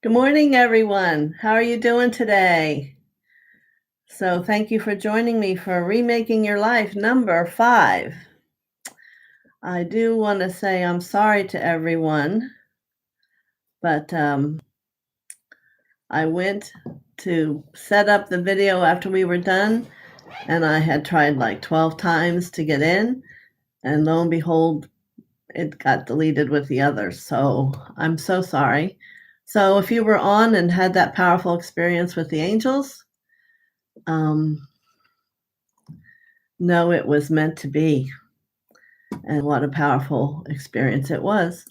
Good morning, everyone. How are you doing today? So, thank you for joining me for Remaking Your Life number 5. I do want to say I'm sorry to everyone, but I went to set up the video after we were done, and I had tried like 12 times to get in, and lo and behold, it got deleted with the others. So, I'm so sorry. So, if you were on and had that powerful experience with the angels, know it was meant to be, and what a powerful experience it was.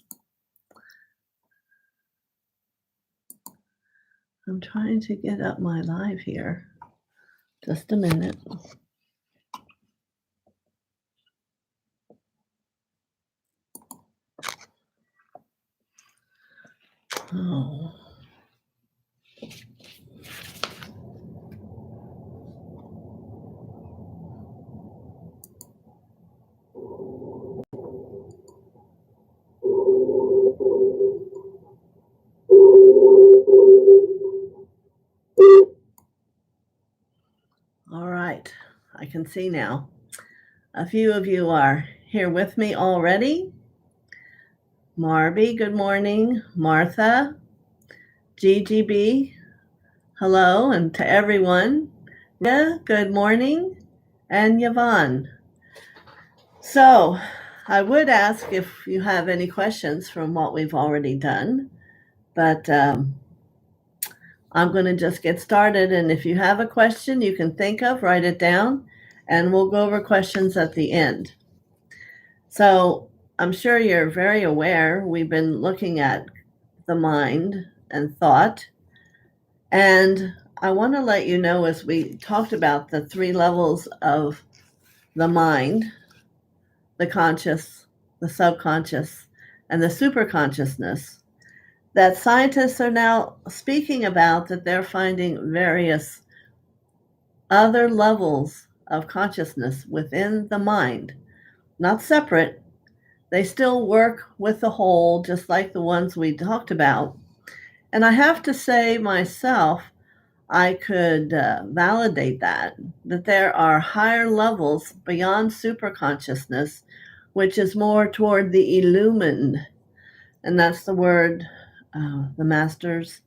I'm trying to get up my live here. Just a minute. Oh. All right, I can see now. A few of you are here with me already. Marby, good morning. Martha, GGB, hello, and to everyone. Rita, good morning. And Yvonne. So, I would ask if you have any questions from what we've already done, but I'm going to just get started. And if you have a question you can think of, write it down, and we'll go over questions at the end. So I'm sure you're very aware we've been looking at the mind and thought. And I want to let you know, as we talked about the 3 levels of the mind, the conscious, the subconscious, and the superconsciousness, that scientists are now speaking about that they're finding various other levels of consciousness within the mind, not separate. They still work with the whole, just like the ones we talked about. And I have to say myself, I could validate that there are higher levels beyond superconsciousness, which is more toward the illumined. And that's the word the masters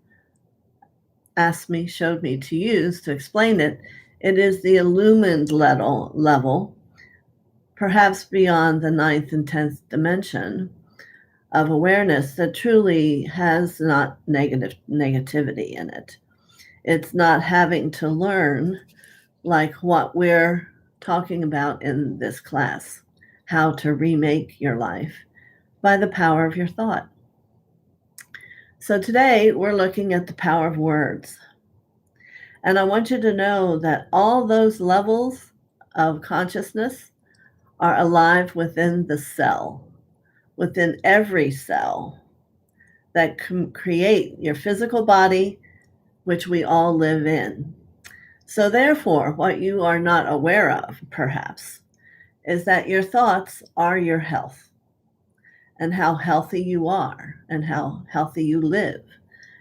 showed me to use to explain it. It is the illumined level, perhaps beyond the 9th and 10th dimension of awareness, that truly has not negativity in it. It's not having to learn like what we're talking about in this class, how to remake your life by the power of your thought. So today we're looking at the power of words. And I want you to know that all those levels of consciousness are alive within the cell, within every cell that can create your physical body, which we all live in. So therefore, what you are not aware of, perhaps, is that your thoughts are your health, and how healthy you are, and how healthy you live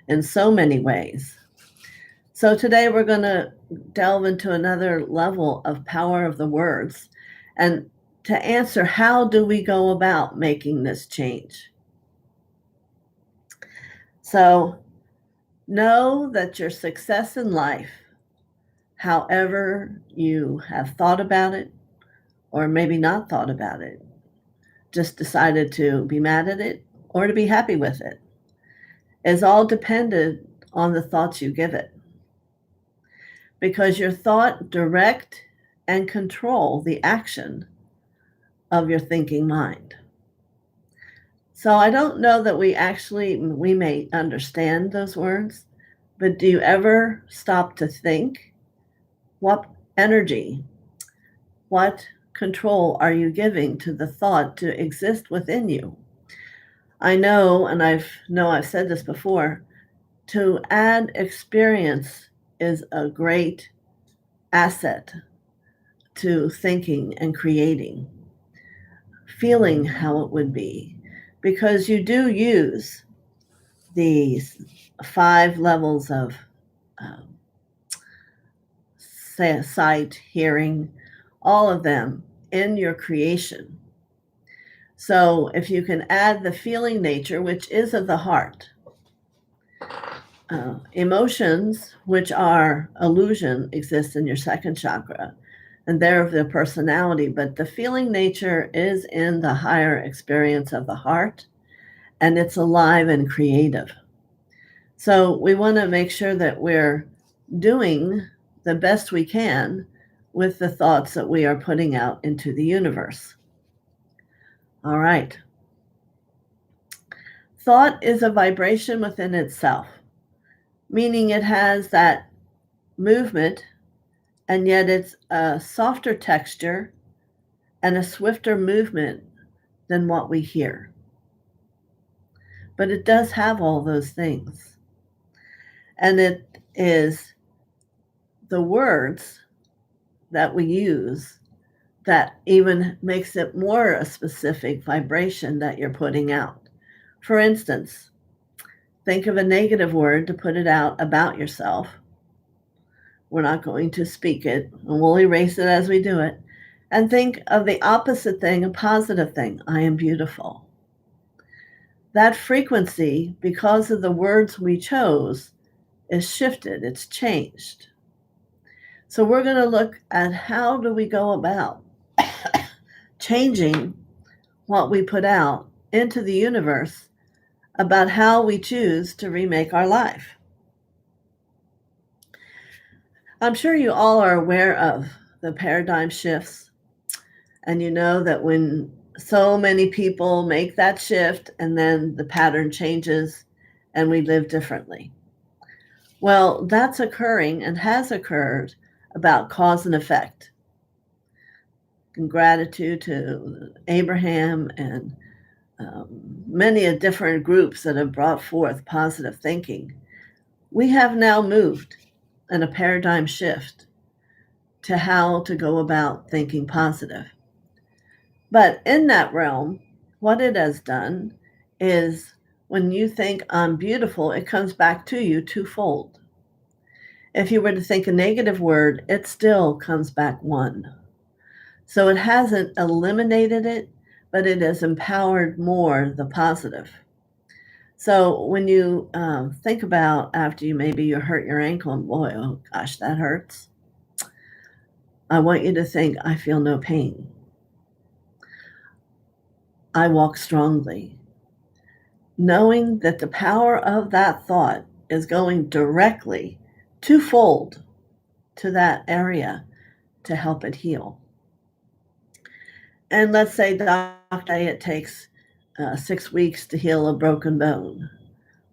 in so many ways. So today we're going to delve into another level of power of the words, and to answer, how do we go about making this change? So know that your success in life, however you have thought about it, or maybe not thought about it, just decided to be mad at it or to be happy with it, is all dependent on the thoughts you give it. Because your thought direct and control the action of your thinking mind. So I don't know that we may understand those words, but do you ever stop to think, what energy, what control are you giving to the thought to exist within you? I know, and I've said this before, to add experience is a great asset to thinking and creating, feeling how it would be, because you do use these 5 levels of um, sight, hearing, all of them in your creation. So if you can add the feeling nature, which is of the heart, emotions, which are illusion, exist in your second chakra, and they're of the personality, but the feeling nature is in the higher experience of the heart, and it's alive and creative. So we want to make sure that we're doing the best we can with the thoughts that we are putting out into the universe. All right. Thought is a vibration within itself, meaning it has that movement, and yet it's a softer texture and a swifter movement than what we hear. But it does have all those things. And it is the words that we use that even makes it more a specific vibration that you're putting out. For instance, think of a negative word to put it out about yourself. We're not going to speak it, and we'll erase it as we do it. And think of the opposite thing, a positive thing. I am beautiful. That frequency, because of the words we chose, is shifted, it's changed. So we're going to look at how do we go about changing what we put out into the universe about how we choose to remake our life. I'm sure you all are aware of the paradigm shifts, and you know that when so many people make that shift and then the pattern changes and we live differently. Well, that's occurring and has occurred about cause and effect. In gratitude to Abraham and many different groups that have brought forth positive thinking, we have now moved in a paradigm shift to how to go about thinking positive. But in that realm, what it has done is when you think I'm beautiful, it comes back to you twofold. If you were to think a negative word, it still comes back one. So it hasn't eliminated it, but it has empowered more the positive. So when you think about after you hurt your ankle and boy, oh gosh, that hurts. I want you to think, I feel no pain. I walk strongly. Knowing that the power of that thought is going directly twofold to that area to help it heal. And let's say it takes 6 weeks to heal a broken bone.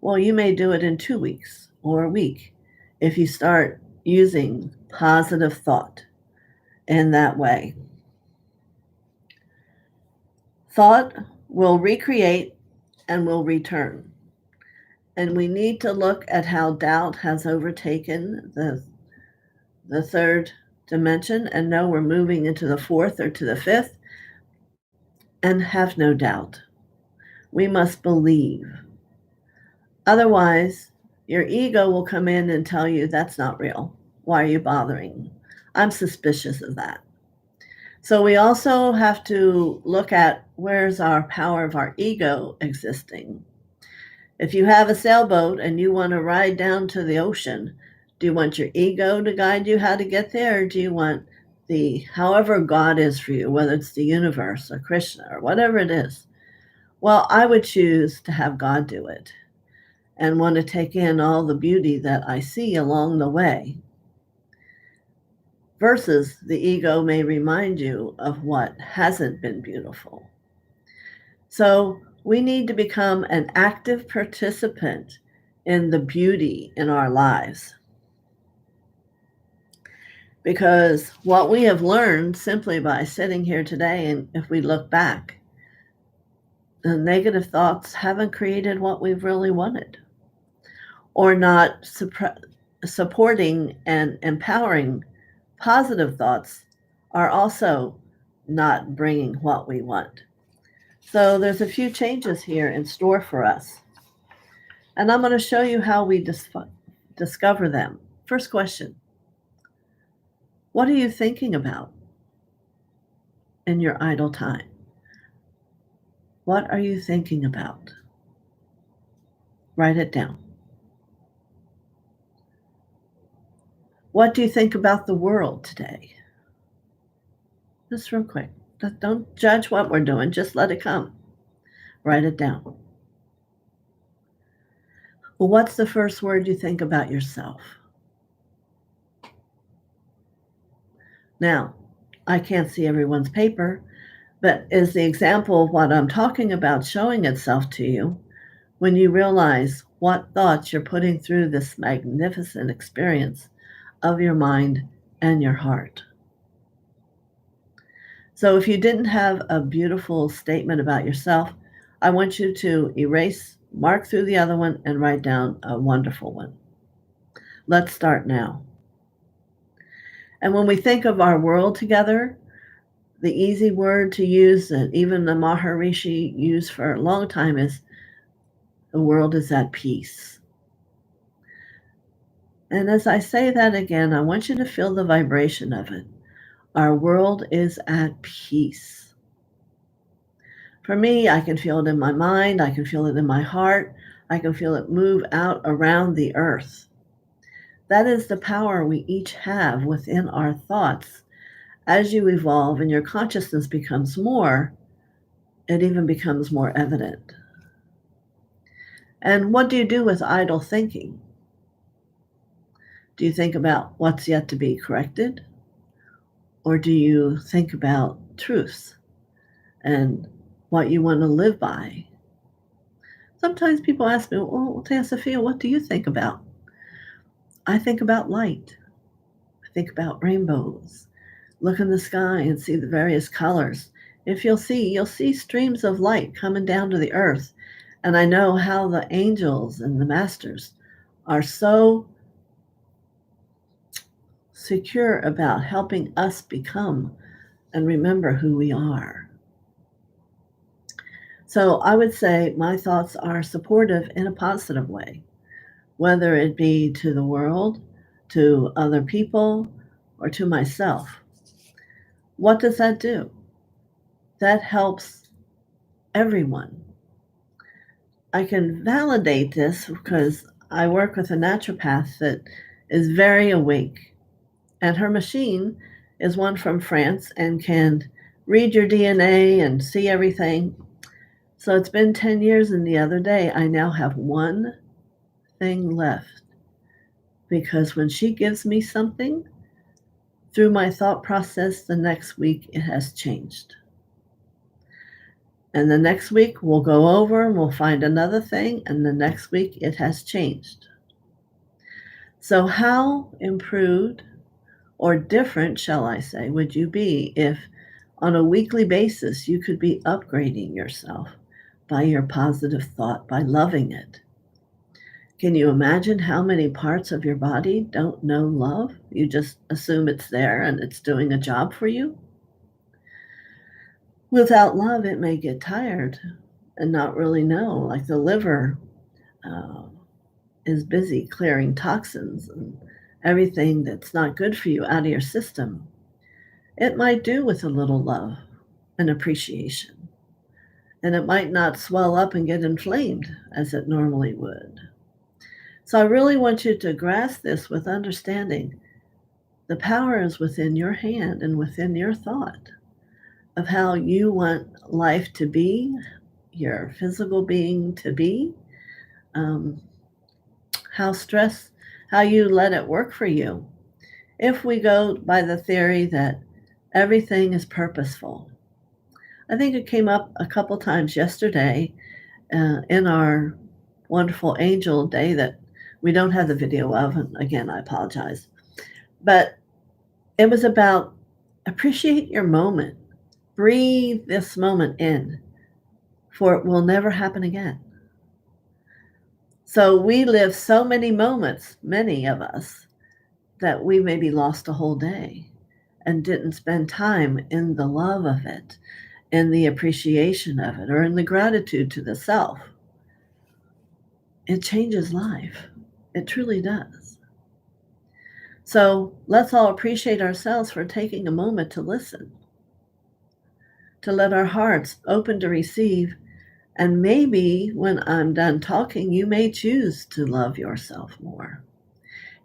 Well, you may do it in 2 weeks or a week if you start using positive thought in that way. Thought will recreate and will return. And we need to look at how doubt has overtaken the third dimension and know we're moving into the fourth or to the fifth, and have no doubt. We must believe. Otherwise, your ego will come in and tell you that's not real. Why are you bothering? I'm suspicious of that. So we also have to look at where's our power of our ego existing. If you have a sailboat and you want to ride down to the ocean, do you want your ego to guide you how to get there, or do you want however God is for you, whether it's the universe or Krishna or whatever it is? Well, I would choose to have God do it and want to take in all the beauty that I see along the way, versus the ego may remind you of what hasn't been beautiful. So we need to become an active participant in the beauty in our lives. Because what we have learned simply by sitting here today, and if we look back, the negative thoughts haven't created what we've really wanted, or not supporting and empowering positive thoughts are also not bringing what we want. So there's a few changes here in store for us. And I'm going to show you how we discover them. First question: what are you thinking about in your idle time? What are you thinking about? Write it down. What do you think about the world today? Just real quick. Don't judge what we're doing. Just let it come. Write it down. Well, what's the first word you think about yourself? Now, I can't see everyone's paper, but is the example of what I'm talking about showing itself to you when you realize what thoughts you're putting through this magnificent experience of your mind and your heart? So if you didn't have a beautiful statement about yourself, I want you to erase, mark through the other one, and write down a wonderful one. Let's start now. And when we think of our world together, the easy word to use that even the Maharishi used for a long time is the world is at peace. And as I say that again, I want you to feel the vibration of it. Our world is at peace. For me, I can feel it in my mind, I can feel it in my heart, I can feel it move out around the earth. That is the power we each have within our thoughts. As you evolve and your consciousness becomes more, it even becomes more evident. And what do you do with idle thinking? Do you think about what's yet to be corrected? Or do you think about truths and what you want to live by? Sometimes people ask me, well, TheoSophia, what do you think about? I think about light. I think about rainbows. Look in the sky and see the various colors. If you'll see streams of light coming down to the earth. And I know how the angels and the masters are so secure about helping us become and remember who we are. So I would say my thoughts are supportive in a positive way, whether it be to the world, to other people, or to myself. What does that do? That helps everyone. I can validate this because I work with a naturopath that is very awake, and her machine is one from France and can read your DNA and see everything. So it's been 10 years, and the other day I now have one thing left, because when she gives me something, through my thought process, the next week it has changed. And the next week we'll go over and we'll find another thing, and the next week it has changed. So how improved or different, shall I say, would you be if on a weekly basis you could be upgrading yourself by your positive thought, by loving it? Can you imagine how many parts of your body don't know love? You just assume it's there and it's doing a job for you. Without love, it may get tired and not really know, like the liver is busy clearing toxins and everything that's not good for you out of your system. It might do with a little love and appreciation. And it might not swell up and get inflamed as it normally would. So I really want you to grasp this with understanding. The power is within your hand and within your thought of how you want life to be, your physical being to be, how you let it work for you. If we go by the theory that everything is purposeful, I think it came up a couple times yesterday in our wonderful angel day that we don't have the video of, and again, I apologize. But it was about appreciate your moment. Breathe this moment in, for it will never happen again. So we live so many moments, many of us, that we maybe lost a whole day and didn't spend time in the love of it, in the appreciation of it, or in the gratitude to the self. it changes life. It truly does. So let's all appreciate ourselves for taking a moment to listen, to let our hearts open to receive. And maybe when I'm done talking, you may choose to love yourself more.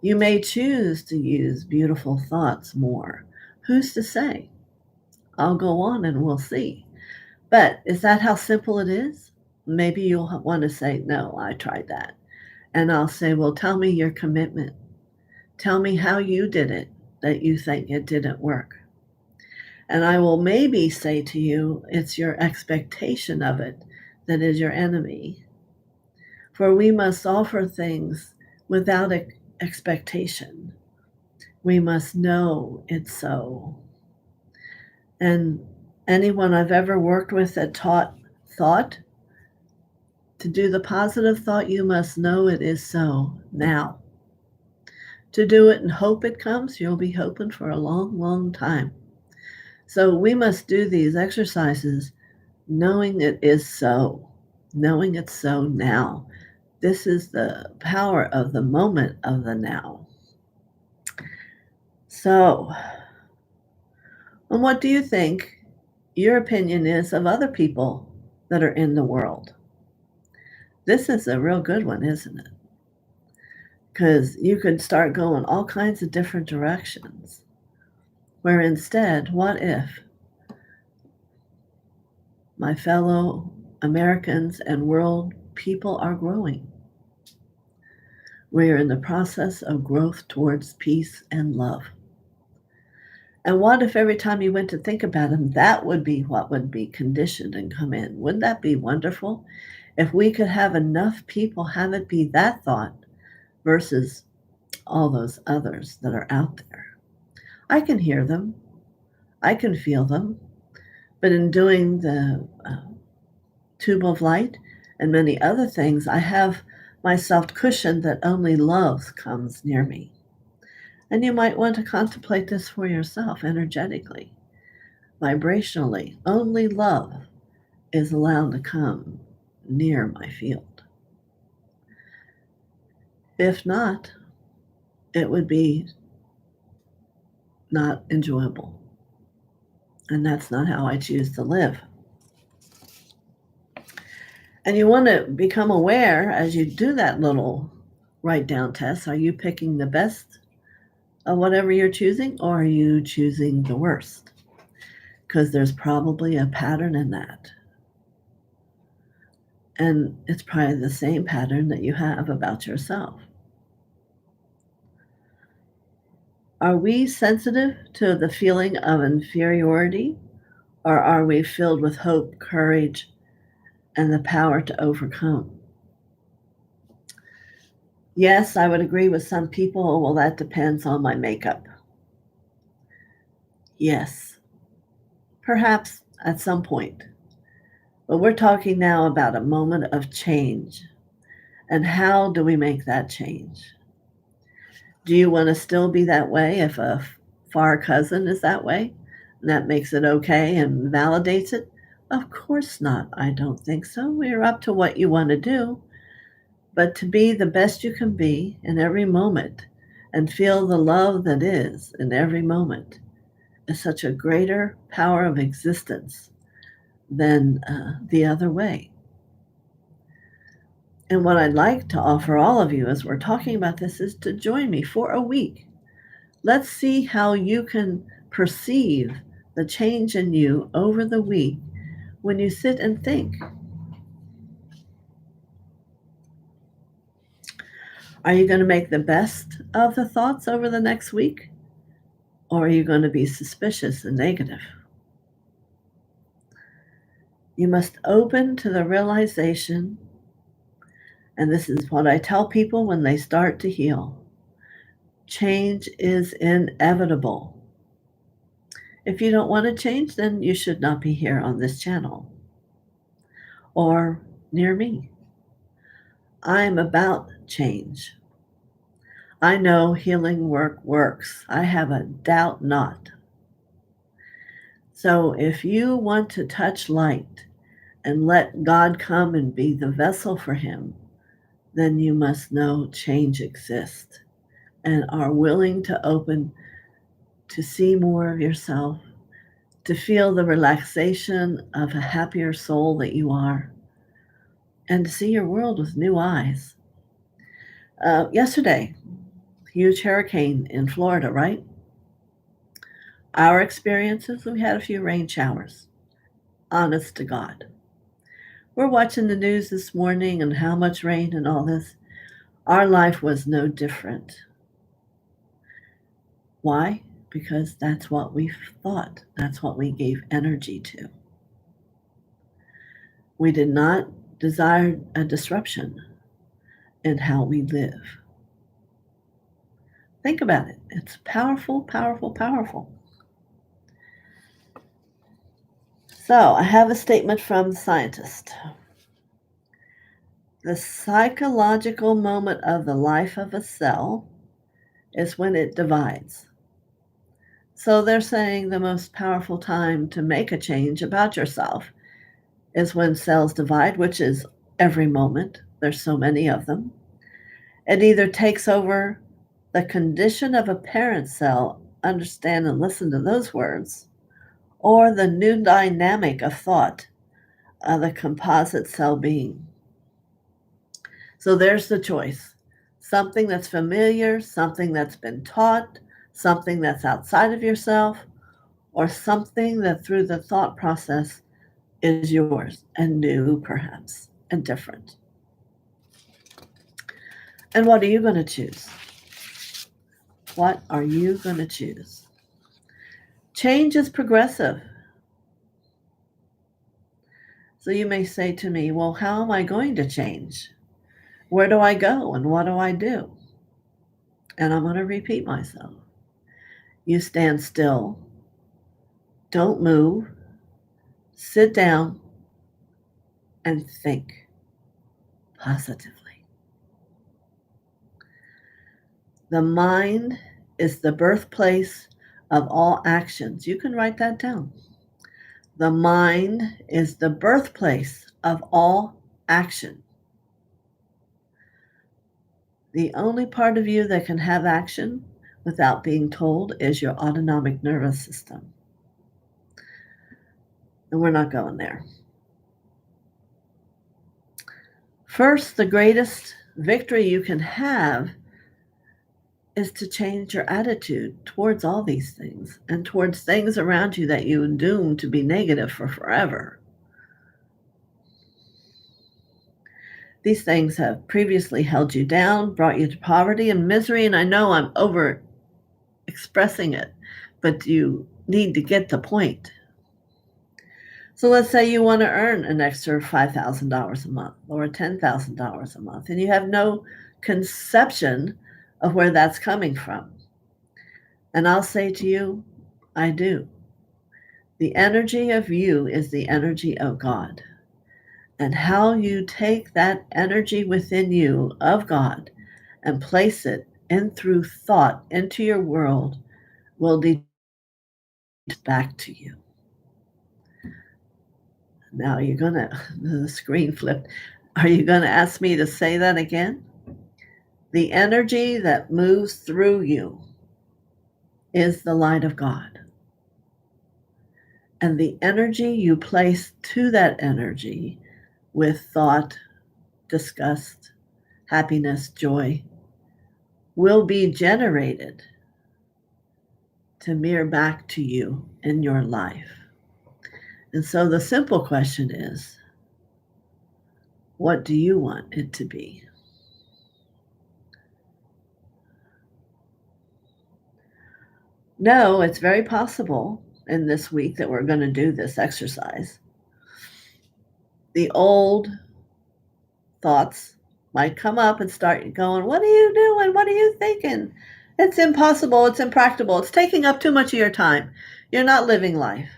You may choose to use beautiful thoughts more. Who's to say? I'll go on and we'll see. But is that how simple it is? Maybe you'll want to say, no, I tried that. And I'll say, well, tell me your commitment. Tell me how you did it that you think it didn't work. And I will maybe say to you, it's your expectation of it that is your enemy. For we must offer things without expectation. We must know it's so. And anyone I've ever worked with that taught thought, to do the positive thought, you must know it is so now. To do it and hope it comes, you'll be hoping for a long, long time. So we must do these exercises knowing it is so, knowing it's so now. This is the power of the moment of the now. So, and what do you think your opinion is of other people that are in the world? This is a real good one, isn't it? Because you could start going all kinds of different directions. Where instead, what if my fellow Americans and world people are growing? We are in the process of growth towards peace and love. And what if every time you went to think about them, that would be what would be conditioned and come in? Wouldn't that be wonderful? If we could have enough people have it be that thought versus all those others that are out there. I can hear them. I can feel them. But in doing the tube of light and many other things, I have myself cushioned that only love comes near me. And you might want to contemplate this for yourself energetically, vibrationally. Only love is allowed to come near my field. If not, it would be not enjoyable. And that's not how I choose to live. And you want to become aware as you do that little write down test. Are you picking the best of whatever you're choosing, or are you choosing the worst? Because there's probably a pattern in that. And it's probably the same pattern that you have about yourself. Are we sensitive to the feeling of inferiority, or are we filled with hope, courage, and the power to overcome? Yes, I would agree with some people, well, that depends on my makeup. Yes, perhaps at some point. But we're talking now about a moment of change. And how do we make that change? Do you want to still be that way if a far cousin is that way? And that makes it okay and validates it? Of course not. I don't think so. We're up to what you want to do. But to be the best you can be in every moment and feel the love that is in every moment is such a greater power of existence than the other way. And what I'd like to offer all of you as we're talking about this is to join me for a week. Let's see how you can perceive the change in you over the week when you sit and think. Are you going to make the best of the thoughts over the next week? Or are you going to be suspicious and negative? You must open to the realization, and this is what I tell people when they start to heal. Change is inevitable. If you don't want to change, then you should not be here on this channel or near me. I'm about change. I know healing work works. I have a doubt not. So if you want to touch light and let God come and be the vessel for him, then you must know change exists and are willing to open to see more of yourself, to feel the relaxation of a happier soul that you are, and to see your world with new eyes. Yesterday, huge hurricane in Florida, right? Our experiences, we had a few rain showers. Honest to God. We're watching the news this morning and how much rain and all this. Our life was no different. Why? Because that's what we thought. That's what we gave energy to. We did not desire a disruption in how we live. Think about it. It's powerful, powerful, powerful. So I have a statement from the scientist. The psychological moment of the life of a cell is when it divides. So they're saying the most powerful time to make a change about yourself is when cells divide, which is every moment. There's so many of them. It either takes over the condition of a parent cell, understand and listen to those words, or the new dynamic of thought of the composite cell being. So there's the choice. Something that's familiar, something that's been taught, something that's outside of yourself, or something that through the thought process is yours and new, perhaps, and different. And what are you going to choose? What are you going to choose? Change is progressive. So you may say to me, well, how am I going to change? Where do I go and what do I do? And I'm going to repeat myself. You stand still, don't move, sit down, and think positively. The mind is the birthplace of all actions. You can write that down. The mind is the birthplace of all action. The only part of you that can have action without being told is your autonomic nervous system. And we're not going there. First, the greatest victory you can have is to change your attitude towards all these things and towards things around you that you doom to be negative for forever. These things have previously held you down, brought you to poverty and misery, and I know I'm over expressing it, but you need to get the point. So let's say you want to earn an extra $5,000 a month or $10,000 a month, and you have no conception of where that's coming from. And I'll say to you, I do. The energy of you is the energy of God. And how you take that energy within you of God and place it in through thought into your world will be back to you. Now you're going to, the screen flipped. Are you going to ask me to say that again? The energy that moves through you is the light of God. And the energy you place to that energy with thought, disgust, happiness, joy, will be generated to mirror back to you in your life. And so the simple question is, what do you want it to be? No, it's very possible in this week that we're going to do this exercise. The old thoughts might come up and start going, what are you doing? What are you thinking? It's impossible. It's impractical. It's taking up too much of your time. You're not living life.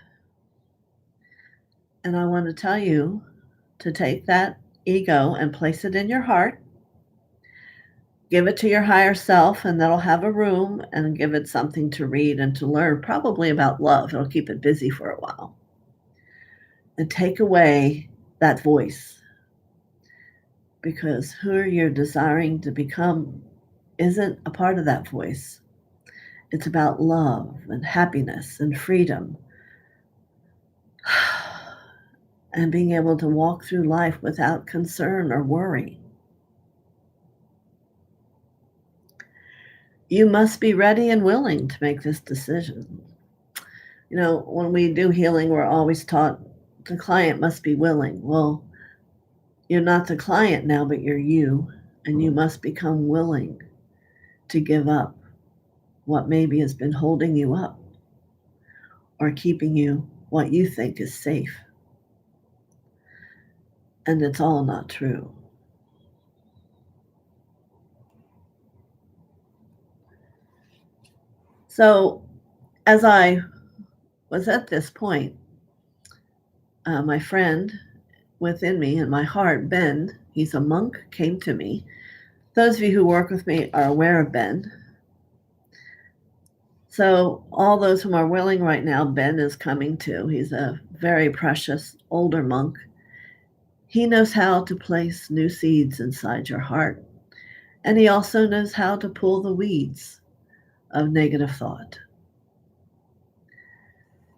And I want to tell you to take that ego and place it in your heart. Give it to your higher self, and that'll have a room, and give it something to read and to learn, probably about love. It'll keep it busy for a while. And take away that voice because who you're desiring to become isn't a part of that voice. It's about love and happiness and freedom and being able to walk through life without concern or worry. You must be ready and willing to make this decision. You know, when we do healing, we're always taught the client must be willing. Well, you're not the client now, but you're you, and you must become willing to give up what maybe has been holding you up or keeping you what you think is safe. And it's all not true. So, as I was at this point, my friend within me in my heart, Ben, he's a monk, came to me. Those of you who work with me are aware of Ben. So, all those who are willing right now, Ben is coming to. He's a very precious older monk. He knows how to place new seeds inside your heart, and he also knows how to pull the weeds of negative thought.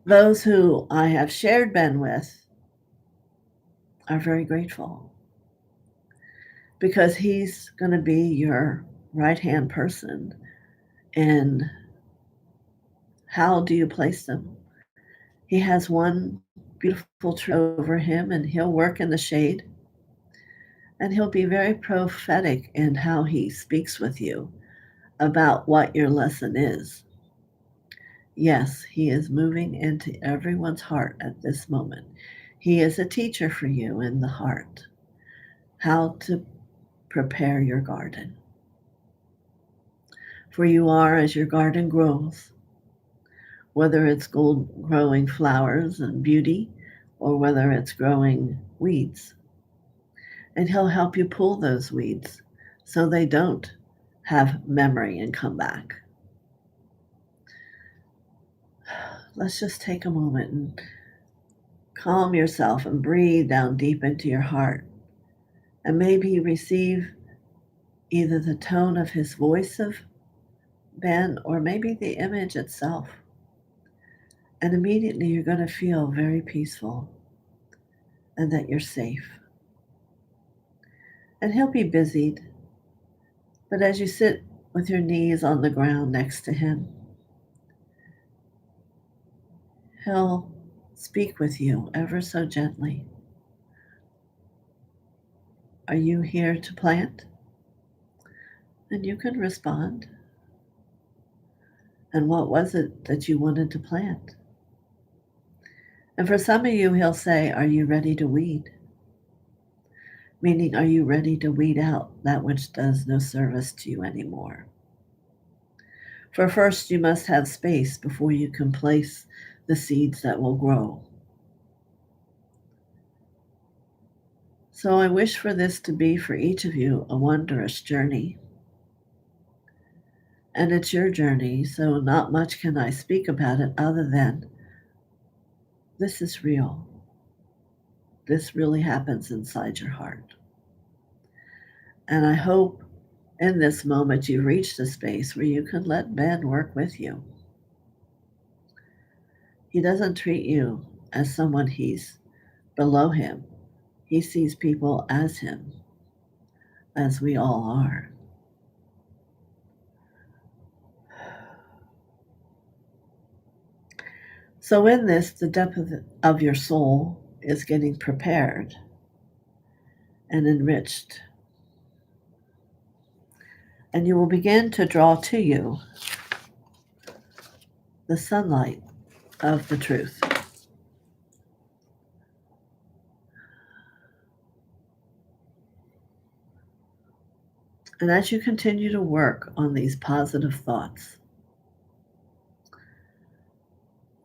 Those who I have shared Ben with are very grateful because he's going to be your right hand person. And how do you place them? He has one beautiful tree over him, and he'll work in the shade. And he'll be very prophetic in how he speaks with you about what your lesson is. Yes, he is moving into everyone's heart at this moment. He is a teacher for you in the heart, how to prepare your garden. For you are as your garden grows, whether it's growing flowers and beauty or whether it's growing weeds. And he'll help you pull those weeds so they don't have memory and come back. Let's just take a moment and calm yourself and breathe down deep into your heart. And maybe receive either the tone of his voice of Ben or maybe the image itself. And immediately you're going to feel very peaceful and that you're safe. And he'll be busied, but as you sit with your knees on the ground next to him, he'll speak with you ever so gently. Are you here to plant? And you can respond. And what was it that you wanted to plant? And for some of you, he'll say, are you ready to weed? Meaning, are you ready to weed out that which does no service to you anymore? For first, you must have space before you can place the seeds that will grow. So I wish for this to be for each of you a wondrous journey. And it's your journey, so not much can I speak about it other than this is real. This really happens inside your heart. And I hope in this moment you reach the space where you can let Ben work with you. He doesn't treat you as someone he's below him. He sees people as him, as we all are. So in this, the depth of your soul is getting prepared and enriched. And you will begin to draw to you the sunlight of the truth. And as you continue to work on these positive thoughts,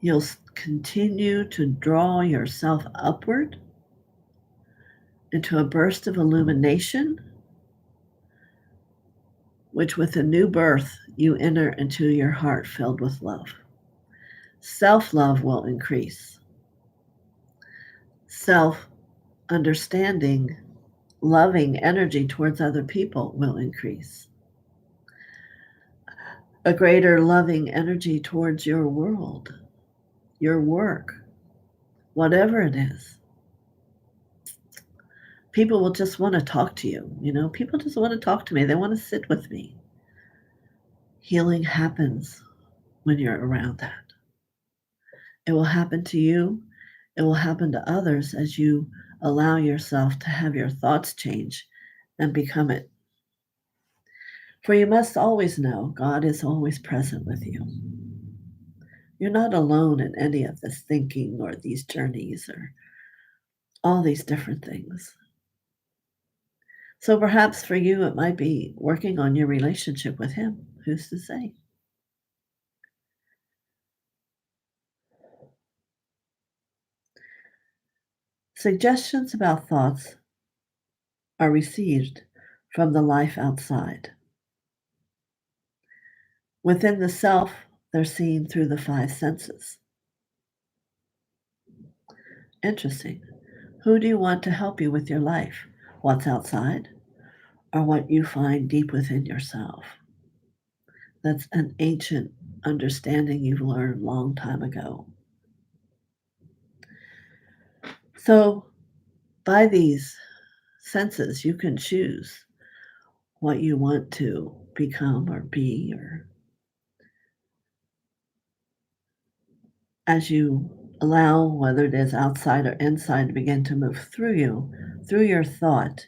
you'll continue to draw yourself upward into a burst of illumination, which with a new birth you enter into your heart filled with love. Self-love will increase. Self-understanding loving energy towards other people will increase. A greater loving energy towards your world, your work, whatever it is. People will just want to talk to you. People just want to talk to me. They want to sit with me. Healing happens when you're around that. It will happen to you. It will happen to others as you allow yourself to have your thoughts change and become it. For you must always know God is always present with you. You're not alone in any of this thinking or these journeys or all these different things. So perhaps for you, it might be working on your relationship with Him. Who's to say? Suggestions about thoughts are received from the life outside. Within the self, they're seen through the five senses. Interesting. Who do you want to help you with your life? What's outside or what you find deep within yourself? That's an ancient understanding you've learned a long time ago. So, by these senses, you can choose what you want to become or be, or as you allow, whether it is outside or inside, to begin to move through you, through your thought,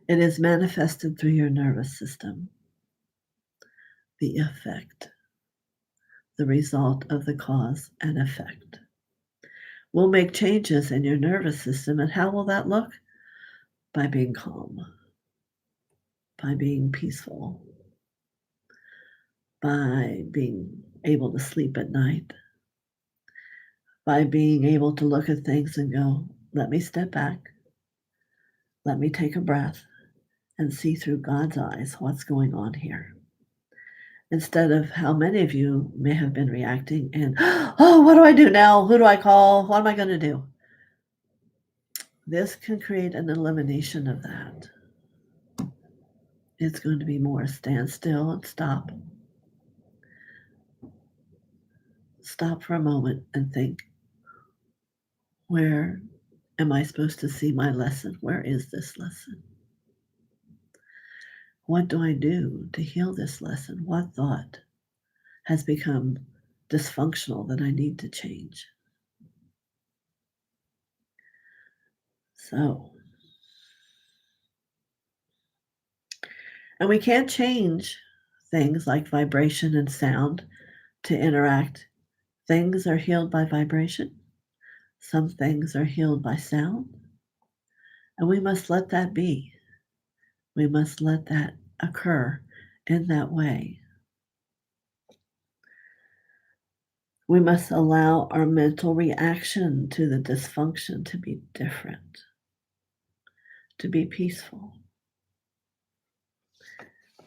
it is manifested through your nervous system. The effect, the result of the cause and effect. We'll make changes in your nervous system, and how will that look? By being calm, by being peaceful, by being able to sleep at night, by being able to look at things and go, let me step back, let me take a breath and see through God's eyes what's going on here. Instead of how many of you may have been reacting in, oh, what do I do now? Who do I call? What am I going to do? This can create an elimination of that. It's going to be more stand still and stop. Stop for a moment and think, where am I supposed to see my lesson? Where is this lesson? What do I do to heal this lesson? What thought has become dysfunctional that I need to change? So, and we can't change things like vibration and sound to interact. Things are healed by vibration. Some things are healed by sound. And we must let that be. We must let that occur in that way. We must allow our mental reaction to the dysfunction to be different, to be peaceful.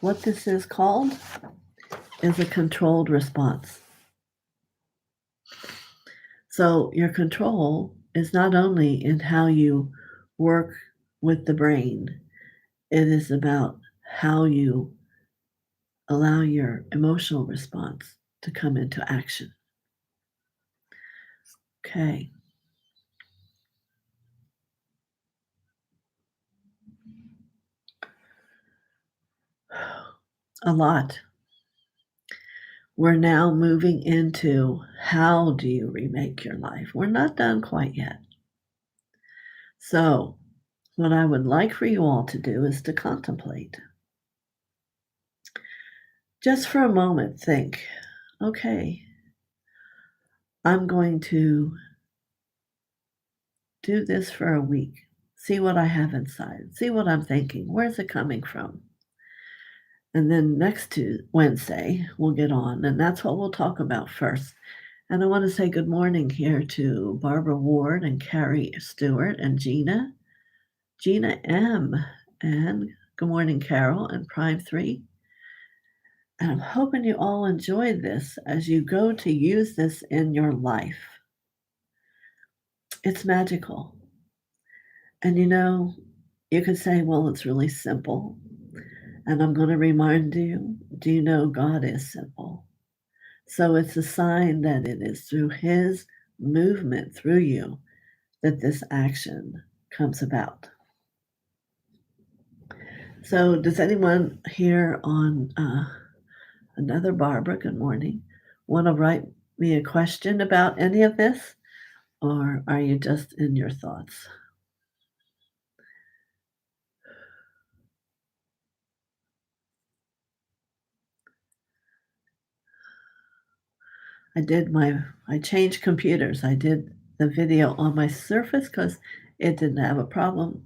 What this is called is a controlled response. So your control is not only in how you work with the brain, it is about how you allow your emotional response to come into action. Okay. A lot. We're now moving into how do you remake your life? We're not done quite yet. So, what I would like for you all to do is to contemplate. Just for a moment, think, okay, I'm going to do this for a week. See what I have inside. See what I'm thinking. Where's it coming from? And then next Wednesday, we'll get on, and that's what we'll talk about first. And I want to say good morning here to Barbara Ward and Carrie Stewart and Gina M. And good morning, Carol and Prime 3. And I'm hoping you all enjoyed this as you go to use this in your life. It's magical. And You could say, well, it's really simple. And I'm going to remind you, do you know God is simple? So it's a sign that it is through His movement through you that this action comes about. So, does anyone here on another Barbara, good morning, want to write me a question about any of this? Or are you just in your thoughts? I changed computers. I did the video on my Surface because it didn't have a problem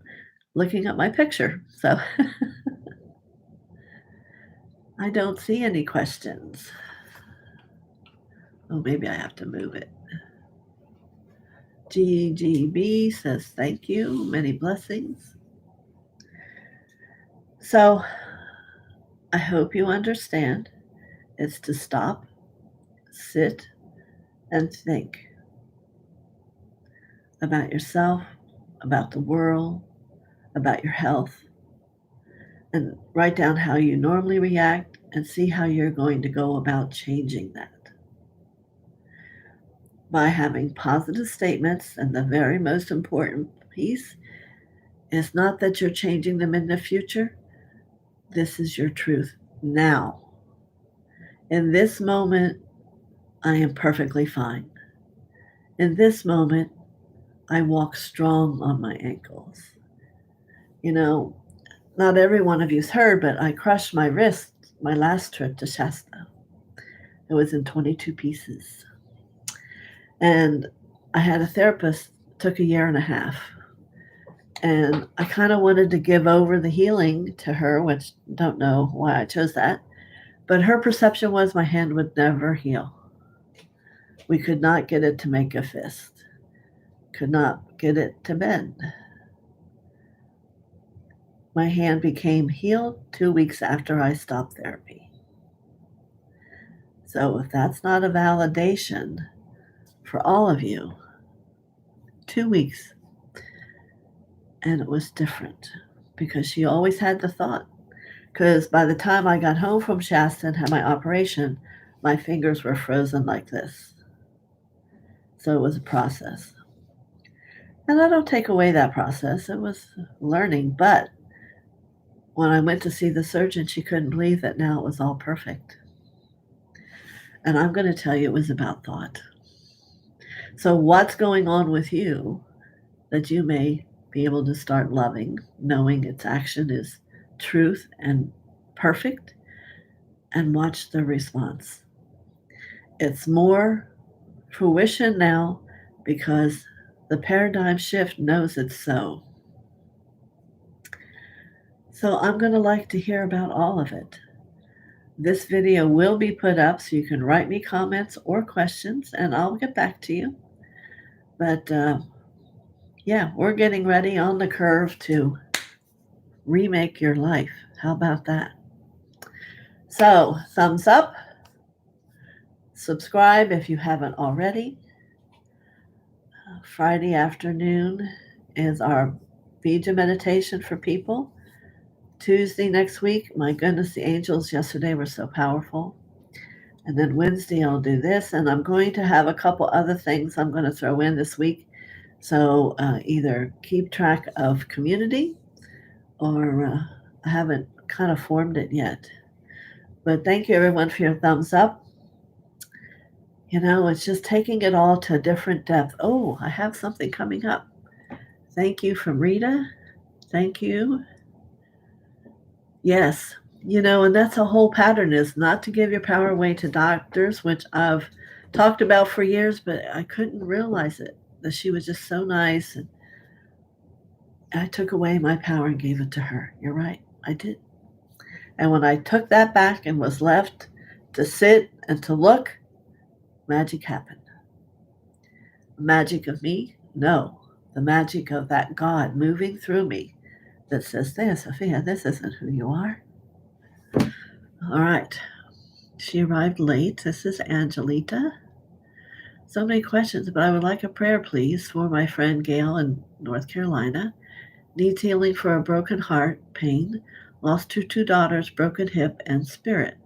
looking at my picture. So I don't see any questions. Oh, maybe I have to move it. GGB says thank you, many blessings. So I hope you understand it's to stop, sit, and think about yourself, about the world, about your health, and write down how you normally react and see how you're going to go about changing that. By having positive statements, and the very most important piece is not that you're changing them in the future. This is your truth now. In this moment, I am perfectly fine. In this moment, I walk strong on my ankles. You know, not every one of you's heard, but I crushed my wrist my last trip to Shasta. It was in 22 pieces. And I had a therapist, took a year and a half. And I kind of wanted to give over the healing to her, which don't know why I chose that. But her perception was my hand would never heal. We could not get it to make a fist, could not get it to bend. My hand became healed 2 weeks after I stopped therapy. So if that's not a validation for all of you, 2 weeks, and it was different because she always had the thought. Because by the time I got home from Shasta and had my operation, my fingers were frozen like this. So it was a process. And I don't take away that process. It was learning. But when I went to see the surgeon, she couldn't believe that now it was all perfect. And I'm going to tell you it was about thought. So, what's going on with you that you may be able to start loving, knowing its action is truth and perfect, and watch the response? It's more fruition now because the paradigm shift knows it's so. So, I'm going to like to hear about all of it. This video will be put up so you can write me comments or questions and I'll get back to you. But yeah, we're getting ready on the curve to remake your life. How about that? So, thumbs up, subscribe if you haven't already. Friday afternoon is our Bija meditation for people. Tuesday next week, my goodness, the angels yesterday were so powerful. And then Wednesday, I'll do this. And I'm going to have a couple other things I'm going to throw in this week. So either keep track of community or I haven't kind of formed it yet. But thank you, everyone, for your thumbs up. You know, it's just taking it all to a different depth. Oh, I have something coming up. Thank you from Rita. Thank you. Yes, you know, and that's a whole pattern is not to give your power away to doctors, which I've talked about for years, but I couldn't realize it, that she was just so nice. And I took away my power and gave it to her. You're right, I did. And when I took that back and was left to sit and to look, magic happened. Magic of me? No. The magic of that God moving through me that says, TheoSophia, this isn't who you are. All right. She arrived late. This is Angelita. So many questions, but I would like a prayer, please, for my friend Gail in North Carolina. needs healing for a broken heart, pain, lost her 2 daughters, broken hip, and spirit.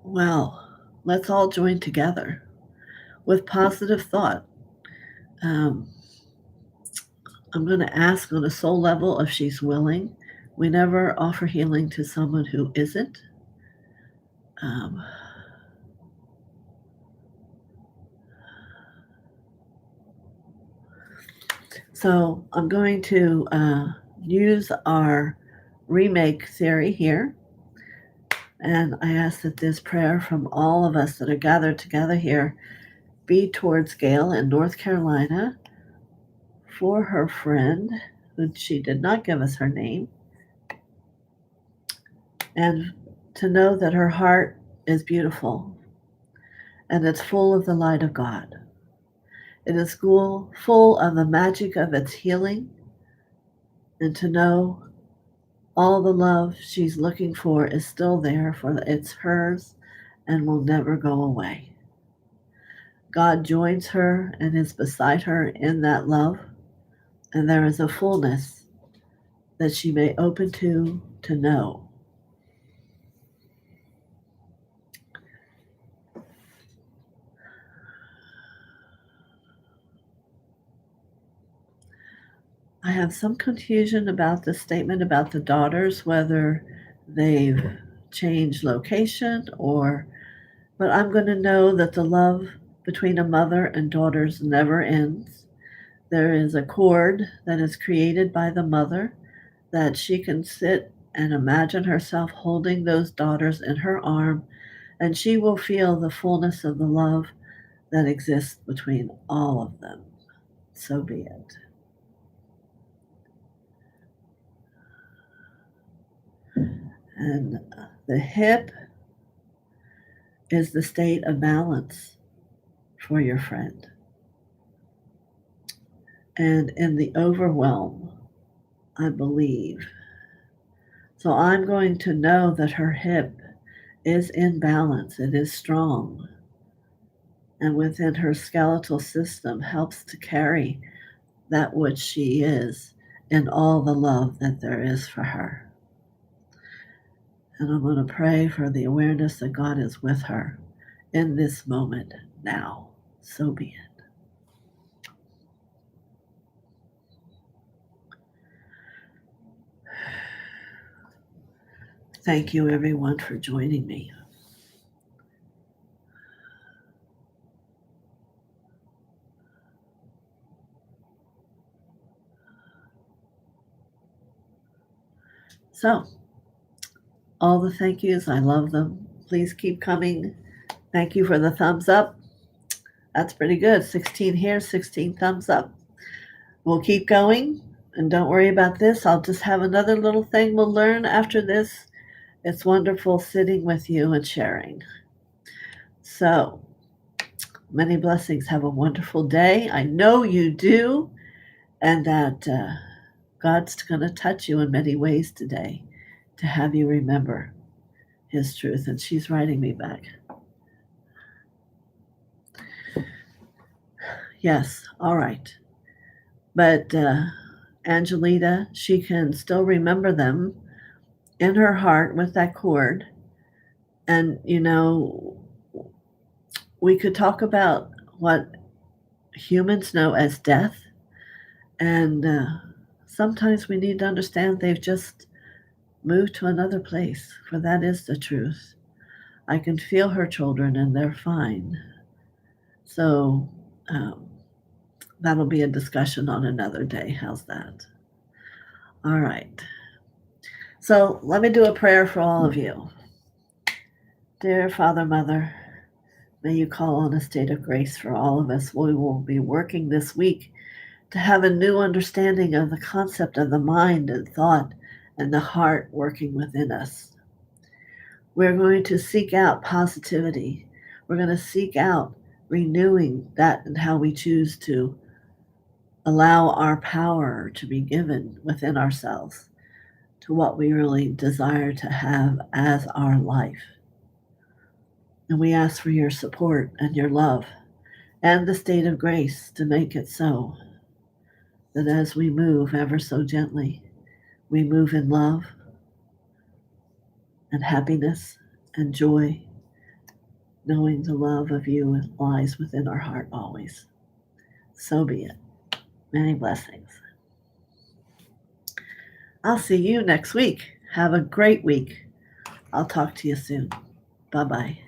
Well, let's all join together with positive thought. Um, I'm going to ask on a soul level if she's willing. We never offer healing to someone who isn't. Um, so I'm going to use our remake theory here. And I ask that this prayer from all of us that are gathered together here be towards Gail in North Carolina for her friend, who she did not give us her name, and to know that her heart is beautiful and it's full of the light of God. It is full of the magic of its healing, and to know all the love she's looking for is still there, for it's hers and will never go away. God joins her and is beside her in that love, and there is a fullness that she may open to know. I have some confusion about the statement about the daughters, whether they've changed location but I'm going to know that the love between a mother and daughters never ends. There is a cord that is created by the mother that she can sit and imagine herself holding those daughters in her arm, and she will feel the fullness of the love that exists between all of them. So be it. And the hip is the state of balance for your friend. And in the overwhelm, I believe. So I'm going to know that her hip is in balance, it is strong, and within her skeletal system helps to carry that which she is and all the love that there is for her. And I'm going to pray for the awareness that God is with her in this moment now. So be it. Thank you, everyone, for joining me. So, all the thank yous, I love them. Please keep coming. Thank you for the thumbs up. That's pretty good. 16 here, 16 thumbs up. We'll keep going, and don't worry about this. I'll just have another little thing we'll learn after this. It's wonderful sitting with you and sharing. So, many blessings. Have a wonderful day. I know you do, and that God's going to touch you in many ways today to have you remember His truth. And she's writing me back. Yes, all right. But Angelita, she can still remember them in her heart with that cord. And, we could talk about what humans know as death. And sometimes we need to understand they've just moved to another place, for that is the truth. I can feel her children and they're fine. So that'll be a discussion on another day. How's that? All right. So let me do a prayer for all of you. Dear Father, Mother, may you call on a state of grace for all of us. We will be working this week to have a new understanding of the concept of the mind and thought and the heart working within us. We're going to seek out positivity. We're going to seek out renewing that and how we choose to allow our power to be given within ourselves to what we really desire to have as our life. And we ask for your support and your love and the state of grace to make it so that as we move ever so gently, we move in love and happiness and joy, knowing the love of you lies within our heart always. So be it. Many blessings. I'll see you next week. Have a great week. I'll talk to you soon. Bye-bye.